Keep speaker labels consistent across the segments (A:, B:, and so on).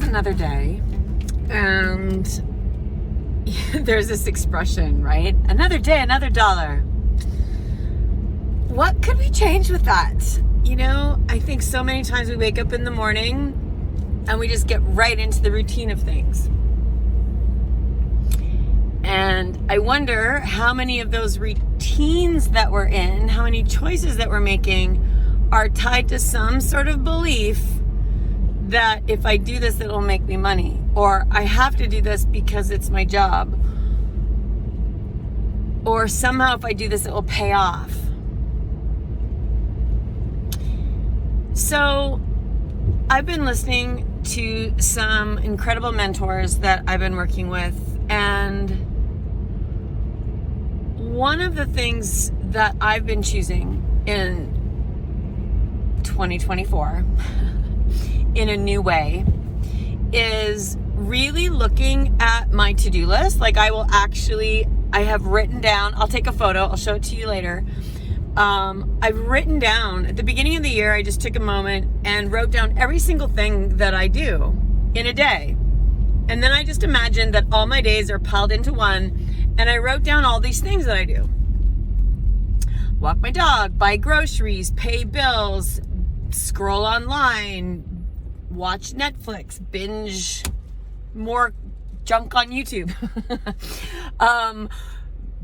A: another day, and there's this expression, right? Another day, another dollar. What could we change with that? You know, I think so many times we wake up in the morning and we just get right into the routine of things. And I wonder how many of those routines that we're in, how many choices that we're making are tied to some sort of belief that if I do this, it'll make me money. Or I have to do this because it's my job. Or somehow if I do this, it will pay off. So I've been listening to some incredible mentors that I've been working with, and one of the things that I've been choosing in 2024 in a new way is really looking at my to-do list. Like I have written down, I'll take a photo, I'll show it to you later. I've written down, at the beginning of the year, I just took a moment and wrote down every single thing that I do in a day. And then I just imagined that all my days are piled into one, and I wrote down all these things that I do. Walk my dog, buy groceries, pay bills, scroll online, watch Netflix, binge more junk on YouTube,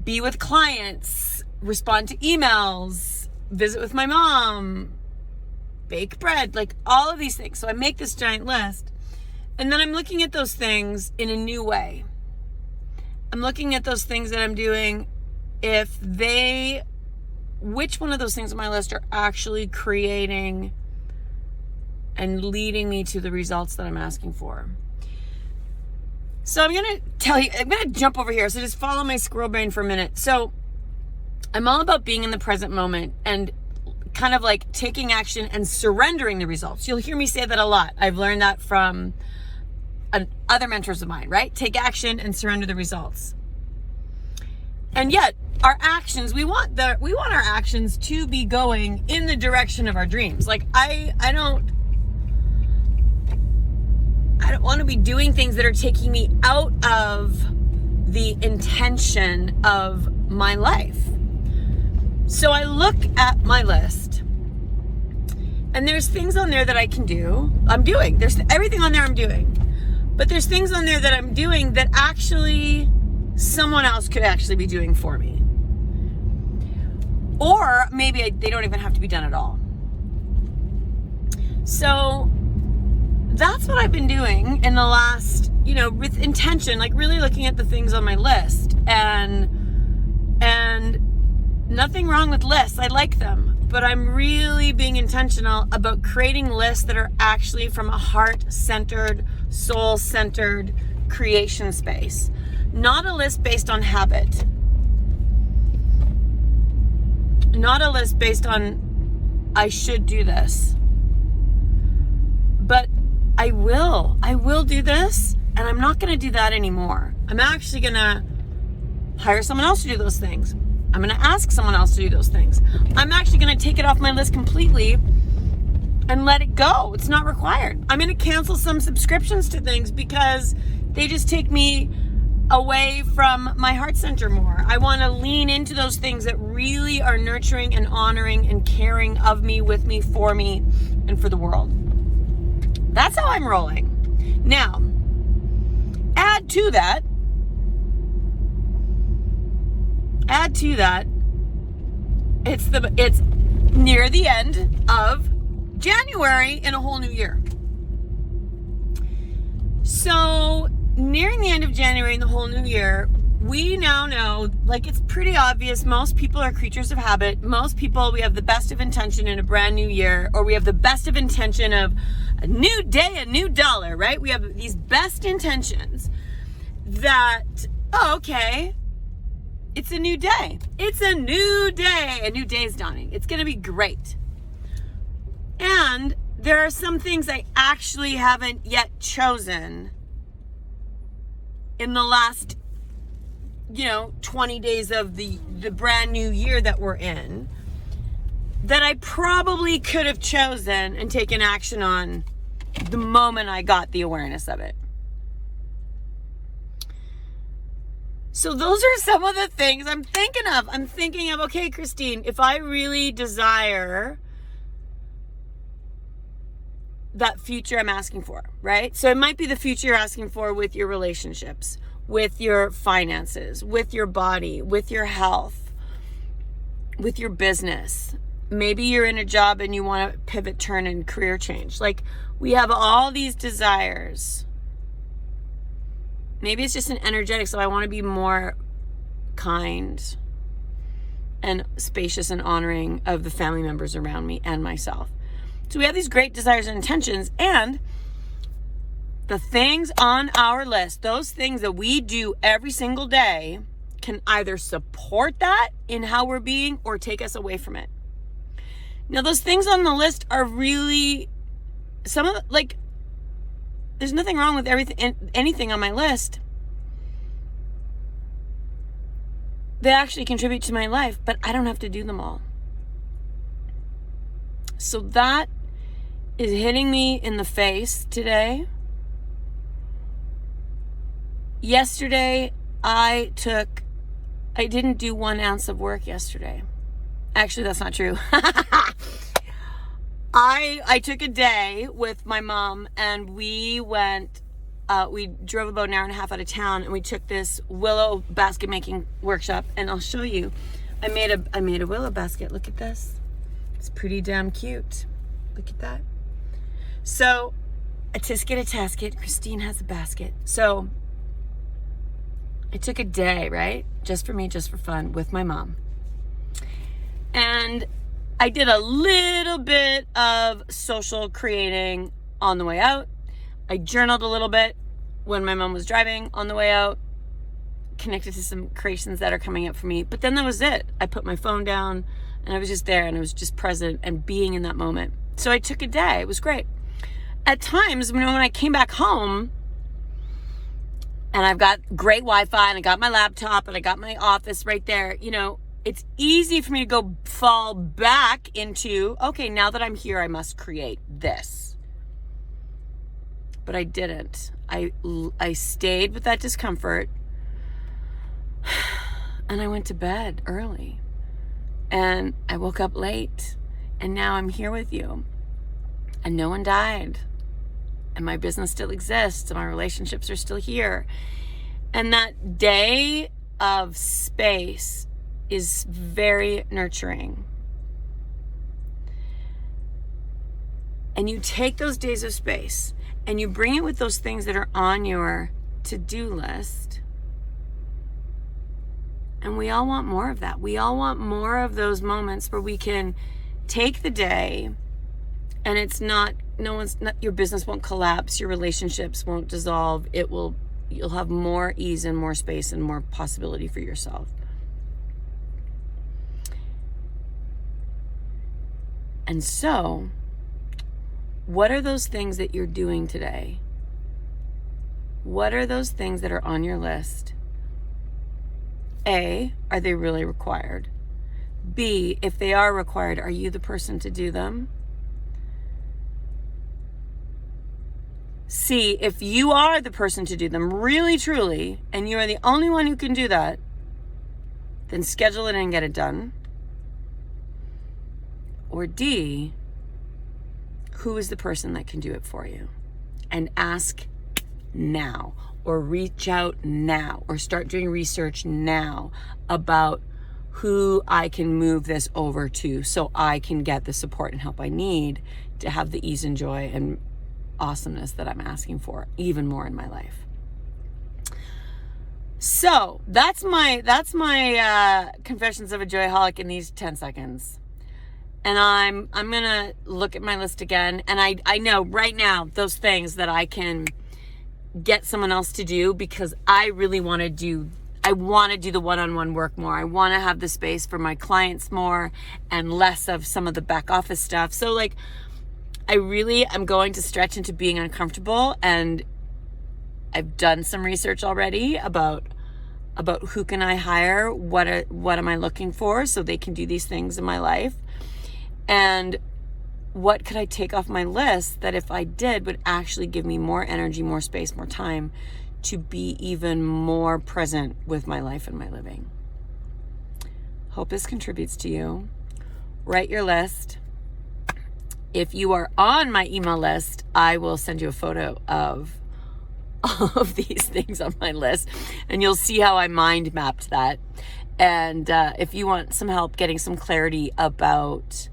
A: be with clients, respond to emails, visit with my mom, bake bread, like all of these things. So I make this giant list, and then I'm looking at those things in a new way. I'm looking at those things that I'm doing, which one of those things on my list are actually creating and leading me to the results that I'm asking for. So I'm going to jump over here. So just follow my squirrel brain for a minute. So I'm all about being in the present moment and kind of like taking action and surrendering the results. You'll hear me say that a lot. I've learned that from other mentors of mine, right? Take action and surrender the results. And yet our actions, we want our actions to be going in the direction of our dreams. Like I don't want to be doing things that are taking me out of the intention of my life. So I look at my list, and there's things on there that I can do. I'm doing. There's everything on there I'm doing. But there's things on there that I'm doing that actually someone else could actually be doing for me. Or maybe they don't even have to be done at all. So that's what I've been doing in the last, with intention, like really looking at the things on my list, and nothing wrong with lists. I like them, but I'm really being intentional about creating lists that are actually from a heart-centered, soul-centered creation space, not a list based on habit, not a list based on I should do this, but I will do this, and I'm not going to do that anymore. I'm actually going to hire someone else to do those things. I'm going to ask someone else to do those things. I'm actually going to take it off my list completely and let it go. It's not required. I'm going to cancel some subscriptions to things because they just take me away from my heart center more. I want to lean into those things that really are nurturing and honoring and caring of me, with me, for me, and for the world. That's how I'm rolling. Now, add to that, it's near the end of January in a whole new year. So nearing the end of January in the whole new year, we now know, like, it's pretty obvious, most people are creatures of habit. Most people, we have the best of intention in a brand new year, or we have the best of intention of a new day, a new dollar, right? We have these best intentions that, okay, it's a new day. It's a new day. A new day is dawning. It's going to be great. And there are some things I actually haven't yet chosen in the last 20 days of the brand new year that we're in, that I probably could have chosen and taken action on the moment I got the awareness of it. So those are some of the things I'm thinking of. I'm thinking of, okay, Christine, if I really desire that future I'm asking for, right? So it might be the future you're asking for with your relationships, with your finances, with your body, with your health, with your business. Maybe you're in a job and you want to pivot, turn, and career change. Like, we have all these desires. Maybe it's just an energetic, so I want to be more kind and spacious and honoring of the family members around me and myself. So we have these great desires and intentions, and the things on our list, those things that we do every single day, can either support that in how we're being or take us away from it. Now, those things on the list are really, some of the, like, there's nothing wrong with anything on my list. They actually contribute to my life, but I don't have to do them all. So that is hitting me in the face today. Yesterday, I didn't do 1 ounce of work yesterday. Actually, that's not true. I took a day with my mom, and we drove about an hour and a half out of town, and we took this willow basket making workshop. And I'll show you. I made a willow basket. Look at this. It's pretty damn cute. Look at that. So, a tisket, a tasket. Christine has a basket. So, I took a day, right? Just for me, just for fun, with my mom. And I did a little bit of social creating on the way out. I journaled a little bit when my mom was driving on the way out, connected to some creations that are coming up for me. But then that was it. I put my phone down, and I was just there, and I was just present and being in that moment. So I took a day. It was great. At times, when I came back home, and I've got great Wi-Fi, and I got my laptop, and I got my office right there, it's easy for me to go fall back into, okay, now that I'm here, I must create this. But I didn't. I stayed with that discomfort, and I went to bed early, and I woke up late, and now I'm here with you, and no one died, and my business still exists, and my relationships are still here. And that day of space is very nurturing. And you take those days of space and you bring it with those things that are on your to-do list. And we all want more of that. We all want more of those moments where we can take the day, and it's not, your business won't collapse, your relationships won't dissolve. You'll have more ease and more space and more possibility for yourself. And so, what are those things that you're doing today? What are those things that are on your list? A, are they really required? B, if they are required, are you the person to do them? C, if you are the person to do them, really, truly, and you are the only one who can do that, then schedule it and get it done. Or D, who is the person that can do it for you? And ask now, or reach out now, or start doing research now about who I can move this over to so I can get the support and help I need to have the ease and joy and awesomeness that I'm asking for even more in my life. So that's my confessions of a joyaholic in these 10 seconds. And I'm gonna look at my list again, and I know right now those things that I can get someone else to do, because I really want to do the one-on-one work more. I want to have the space for my clients more and less of some of the back office stuff. So like, I really am going to stretch into being uncomfortable, and I've done some research already about who can I hire, what am I looking for so they can do these things in my life. And what could I take off my list that if I did would actually give me more energy, more space, more time to be even more present with my life and my living. Hope this contributes to you. Write your list. If you are on my email list, I will send you a photo of all of these things on my list, and you'll see how I mind mapped that. And if you want some help getting some clarity about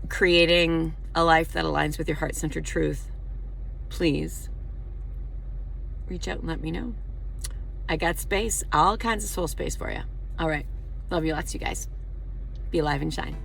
A: creating a life that aligns with your heart-centered truth, please reach out and let me know. I got space, all kinds of soul space for you. All right. Love you lots, you guys. Be alive and shine.